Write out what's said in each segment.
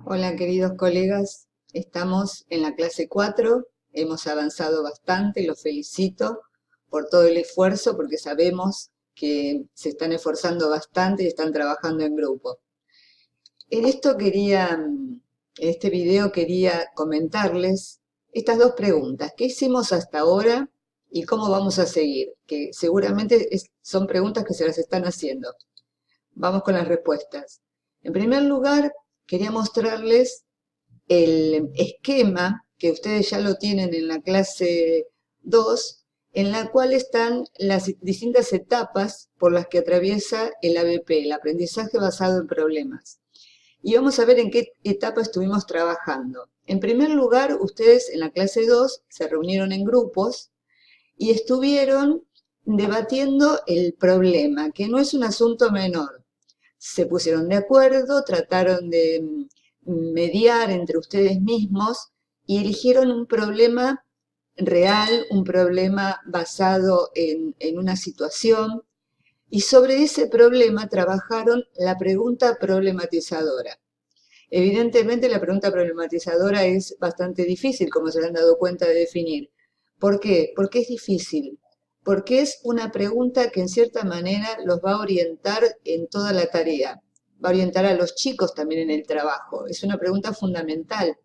Hola queridos colegas, estamos en la clase 4, hemos avanzado bastante, los felicito por todo el esfuerzo porque sabemos que se están esforzando bastante y están trabajando en grupo. En este video quería comentarles estas dos preguntas. ¿Qué hicimos hasta ahora y cómo vamos a seguir? Que seguramente son preguntas que se las están haciendo. Vamos con las respuestas. En primer lugar, quería mostrarles el esquema que ustedes ya lo tienen en la clase 2, en la cual están las distintas etapas por las que atraviesa el ABP, el aprendizaje basado en problemas. Y vamos a ver en qué etapa estuvimos trabajando. En primer lugar, ustedes en la clase 2 se reunieron en grupos y estuvieron debatiendo el problema, que no es un asunto menor. Se pusieron de acuerdo, trataron de mediar entre ustedes mismos y eligieron un problema real, un problema basado en una situación, y sobre ese problema trabajaron la pregunta problematizadora. Evidentemente la pregunta problematizadora es bastante difícil, como se han dado cuenta, de definir. ¿Por qué? Porque es difícil. Porque es una pregunta que en cierta manera los va a orientar en toda la tarea. Va a orientar a los chicos también en el trabajo. Es una pregunta fundamental.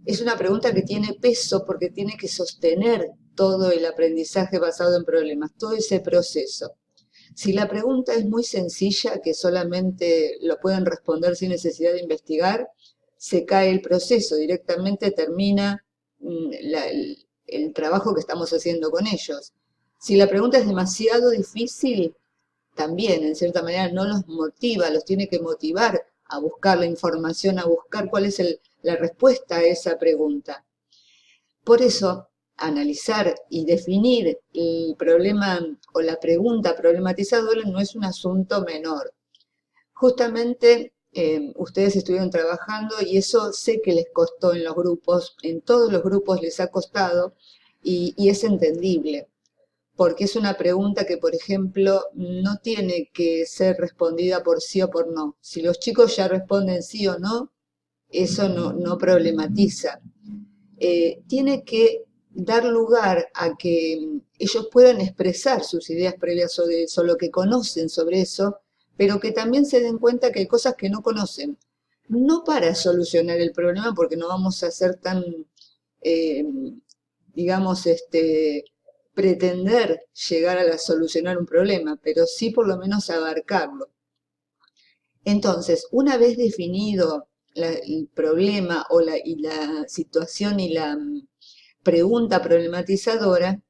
Es una pregunta que tiene peso porque tiene que sostener todo el aprendizaje basado en problemas, todo ese proceso. Si la pregunta es muy sencilla, que solamente lo pueden responder sin necesidad de investigar, se cae el proceso, directamente termina el trabajo que estamos haciendo con ellos. Si la pregunta es demasiado difícil, también en cierta manera no los motiva, los tiene que motivar a buscar la información, a buscar cuál es la respuesta a esa pregunta. Por eso, analizar y definir el problema o la pregunta problematizadora no es un asunto menor. Justamente ustedes estuvieron trabajando y eso sé que les costó en los grupos, en todos los grupos les ha costado y es entendible, porque es una pregunta que, por ejemplo, no tiene que ser respondida por sí o por no. Si los chicos ya responden sí o no, eso no problematiza. Tiene que dar lugar a que ellos puedan expresar sus ideas previas sobre eso, lo que conocen sobre eso, pero que también se den cuenta que hay cosas que no conocen. No para solucionar el problema, porque no vamos a ser tan, eh, digamos, pretender llegar a solucionar un problema, pero sí por lo menos abarcarlo. Entonces, una vez definido el problema y la situación y la pregunta problematizadora,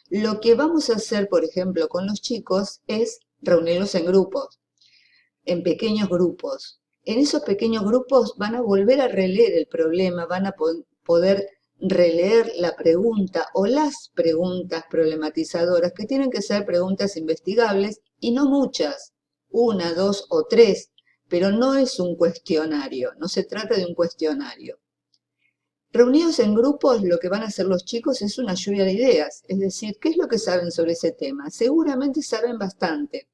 lo que vamos a hacer, por ejemplo, con los chicos es reunirlos en grupos, en pequeños grupos. En esos pequeños grupos van a volver a releer el problema, van a poder releer la pregunta o las preguntas problematizadoras, que tienen que ser preguntas investigables y no muchas, una, dos o tres, pero no es un cuestionario, no se trata de un cuestionario. Reunidos en grupos, lo que van a hacer los chicos es una lluvia de ideas, es decir, ¿qué es lo que saben sobre ese tema? Seguramente saben bastante.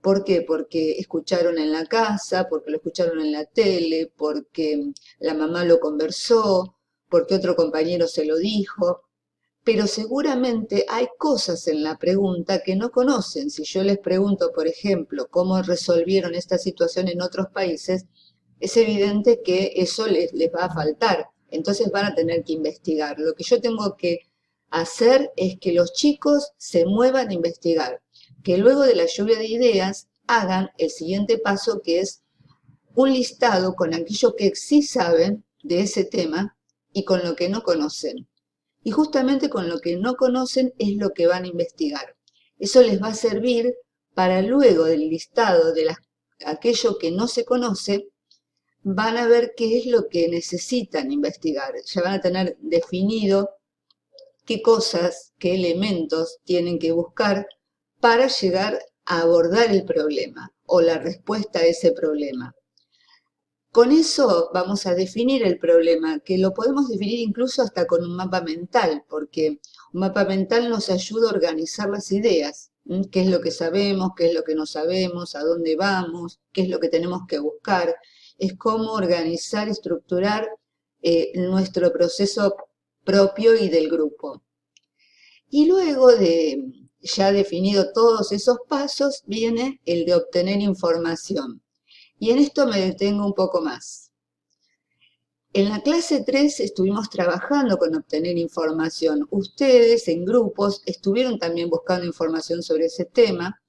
¿Por qué? Porque escucharon en la casa, porque lo escucharon en la tele, porque la mamá lo conversó, porque otro compañero se lo dijo, pero seguramente hay cosas en la pregunta que no conocen. Si yo les pregunto, por ejemplo, cómo resolvieron esta situación en otros países, es evidente que eso les va a faltar. Entonces van a tener que investigar. Lo que yo tengo que hacer es que los chicos se muevan a investigar, que luego de la lluvia de ideas hagan el siguiente paso, que es un listado con aquello que sí saben de ese tema y con lo que no conocen. Y justamente con lo que no conocen es lo que van a investigar. Eso les va a servir para luego del listado de aquello que no se conoce, van a ver qué es lo que necesitan investigar. Ya van a tener definido qué cosas, qué elementos tienen que buscar para llegar a abordar el problema o la respuesta a ese problema. Con eso vamos a definir el problema, que lo podemos definir incluso hasta con un mapa mental, porque un mapa mental nos ayuda a organizar las ideas, qué es lo que sabemos, qué es lo que no sabemos, a dónde vamos, qué es lo que tenemos que buscar. es cómo organizar y estructurar nuestro proceso propio y del grupo. Y luego de ya definido todos esos pasos, viene el de obtener información. Y en esto me detengo un poco más. En la clase 3 estuvimos trabajando con obtener información. Ustedes en grupos estuvieron también buscando información sobre ese tema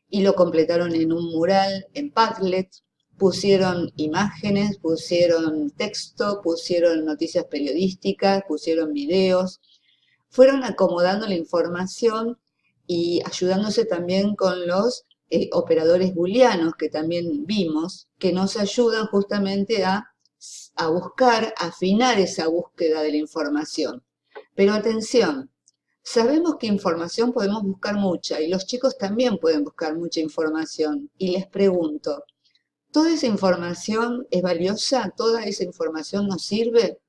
y lo completaron en un mural en Padlet, pusieron imágenes, pusieron texto, pusieron noticias periodísticas, pusieron videos, fueron acomodando la información y ayudándose también con los operadores booleanos que también vimos, que nos ayudan justamente a buscar, a afinar esa búsqueda de la información. Pero atención, sabemos que información podemos buscar mucha y los chicos también pueden buscar mucha información. Y les pregunto, ¿toda esa información es valiosa? ¿Toda esa información nos sirve?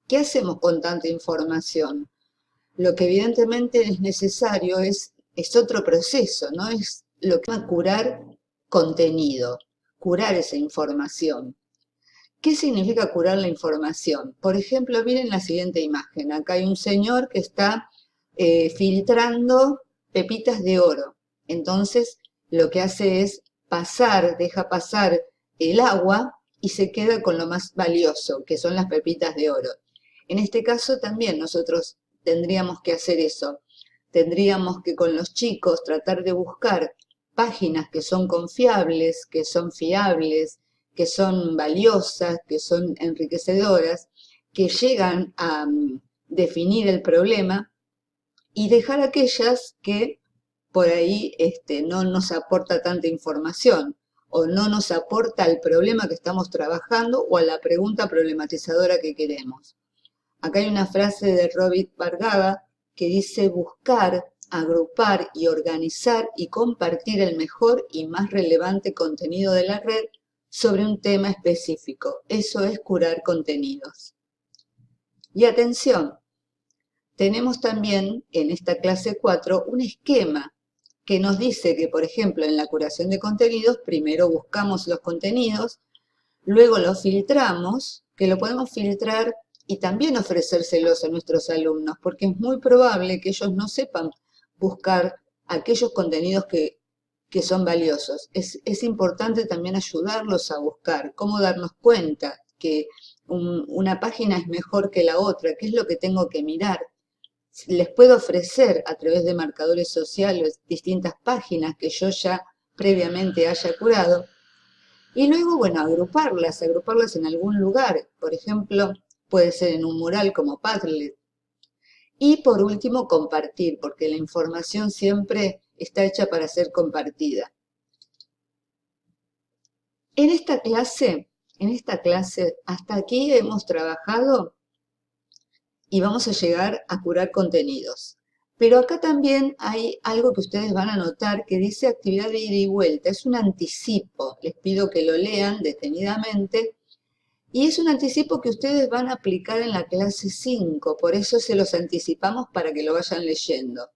¿Qué hacemos con tanta información? Lo que evidentemente es necesario es otro proceso, ¿no? Es lo que va a curar contenido, curar esa información. ¿Qué significa curar la información? Por ejemplo, miren la siguiente imagen. Acá hay un señor que está filtrando pepitas de oro. Entonces, lo que hace es deja pasar el agua y se queda con lo más valioso, que son las pepitas de oro. En este caso también nosotros tendríamos que hacer eso. Tendríamos que con los chicos tratar de buscar páginas que son confiables, que son fiables, que son valiosas, que son enriquecedoras, que llegan a definir el problema y dejar aquellas que por ahí no nos aporta tanta información o no nos aporta al problema que estamos trabajando o a la pregunta problematizadora que queremos. Acá hay una frase de Robert Bargava que dice buscar, agrupar y organizar y compartir el mejor y más relevante contenido de la red sobre un tema específico. Eso es curar contenidos. Y atención, tenemos también en esta clase 4 un esquema que nos dice que, por ejemplo, en la curación de contenidos, primero buscamos los contenidos, luego los filtramos, que lo podemos filtrar y también ofrecérselos a nuestros alumnos, porque es muy probable que ellos no sepan buscar aquellos contenidos que son valiosos. Es importante también ayudarlos a buscar, cómo darnos cuenta que una página es mejor que la otra, qué es lo que tengo que mirar. Les puedo ofrecer a través de marcadores sociales distintas páginas que yo ya previamente haya curado. Y luego, bueno, agruparlas en algún lugar. Por ejemplo, puede ser en un mural como Padlet. Y por último, compartir, porque la información siempre está hecha para ser compartida. En esta clase, hasta aquí hemos trabajado y vamos a llegar a curar contenidos. Pero acá también hay algo que ustedes van a notar que dice actividad de ida y vuelta. Es un anticipo. Les pido que lo lean detenidamente. Y es un anticipo que ustedes van a aplicar en la clase 5. Por eso se los anticipamos para que lo vayan leyendo.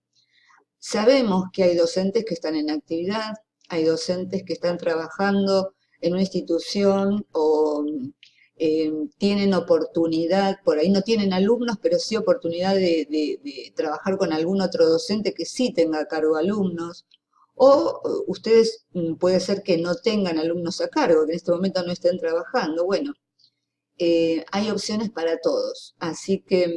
Sabemos que hay docentes que están en actividad, hay docentes que están trabajando en una institución o tienen oportunidad, por ahí no tienen alumnos, pero sí oportunidad de trabajar con algún otro docente que sí tenga a cargo alumnos. O ustedes puede ser que no tengan alumnos a cargo, que en este momento no estén trabajando. Bueno, hay opciones para todos. Así que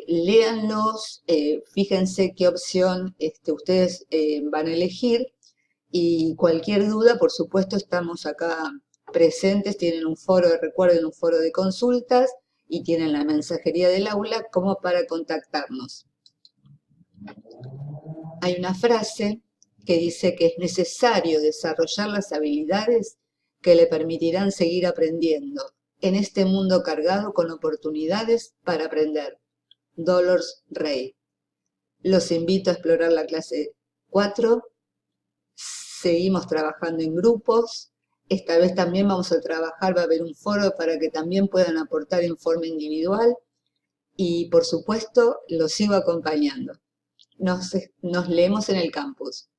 léanlos, fíjense qué opción ustedes van a elegir y cualquier duda, por supuesto, estamos acá presentes, tienen un foro, recuerden, un foro de consultas y tienen la mensajería del aula como para contactarnos. Hay una frase que dice que es necesario desarrollar las habilidades que le permitirán seguir aprendiendo en este mundo cargado con oportunidades para aprender. Dolores Rey. Los invito a explorar la clase 4. Seguimos trabajando en grupos. Esta vez también vamos a trabajar, va a haber un foro para que también puedan aportar en forma individual. Y por supuesto, los sigo acompañando. Nos leemos en el campus.